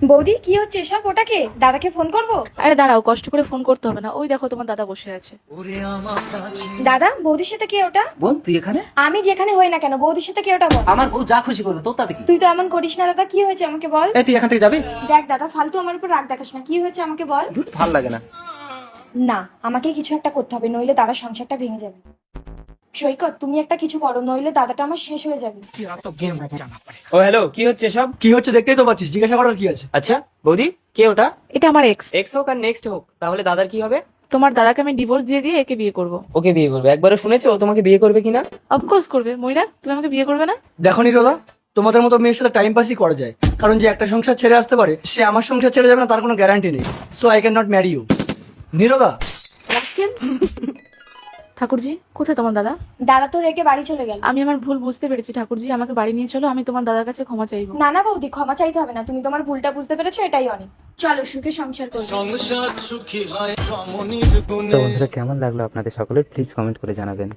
বৌদি কি হচ্ছে এসব? ওটাকে দাদাকে ফোন করব? আরে দাঁড়াও, কষ্ট করে ফোন করতে হবে না, ওই দেখো তোমার দাদা বসে আছে। দাদা, বৌদির সাথে কে ওটা? বোন তুই এখানে? আমি যেখানে হই না কেন, বৌদির সাথে কে ওটা বল। আমার বউ যা খুশি করবে, তোর তাতে কি? তুই তো এমন করিস না দাদা, কি হয়েছে আমাকে বল। এই তুই এখান থেকে যাবি? দেখ দাদা, ফালতু আমার উপর রাগ দেখাস না, কি হয়েছে আমাকে বল। ধুর, ভাল লাগে না। না, আমাকে কিছু একটা করতে হবে, নইলে দাদার সংসারটা ভেঙে যাবে। সৈকত, তুমি একটা কিছু করো, নইলে দাদাটা আমার শেষ হয়ে যাবে। ও হ্যালো, কি হচ্ছে সব? কি হচ্ছে দেখতেই তো পাচ্ছিস, জিজ্ঞাসা করার কি আছে? আচ্ছা বৌদি, কে ওটা? এটা আমার এক্স। এক্স হোক আর নেক্সট হোক, তাহলে দাদার কি হবে? তোমার দাদাকে আমি ডিভোর্স দিয়ে দিয়ে একে বিয়ে করব। ওকে বিয়ে করবে? একবারও শুনেছো ও তোমাকে বিয়ে করবে কিনা? অফকোর্স করবে। ময়রা, তুমি আমাকে বিয়ে করবে না? দেখো নিরোদা, তোমাদের মতো মেয়ের সাথে টাইম পাসই করা যায়, কারণ যে একটা সংসার ছেড়ে আসতে পারে সে আমার সংসার ছেড়ে যাবে না তার কোনো গ্যারান্টি নেই। So I can not marry you. নিরোদা, রাস্কেল। ঠাকুরজি, কোথায় তোমার দাদা? দাদা তো রেখে বাড়ি চলে গেল। আমি আমার ভুল বুঝতে পেরেছি ঠাকুরজি, আমাকে বাড়ি নিয়ে চলো, আমি তোমার দাদার কাছে ক্ষমা চাইবো। না না বৌদি, ক্ষমা চাইতে হবে না, তুমি তোমার ভুলটা বুঝতে পেরেছো, এটাই অনেক। চলো সুখে সংসার করবো। তো বন্ধুরা, কেমন লাগলো আপনাদের সকলের প্লিজ কমেন্ট করে জানাবেন।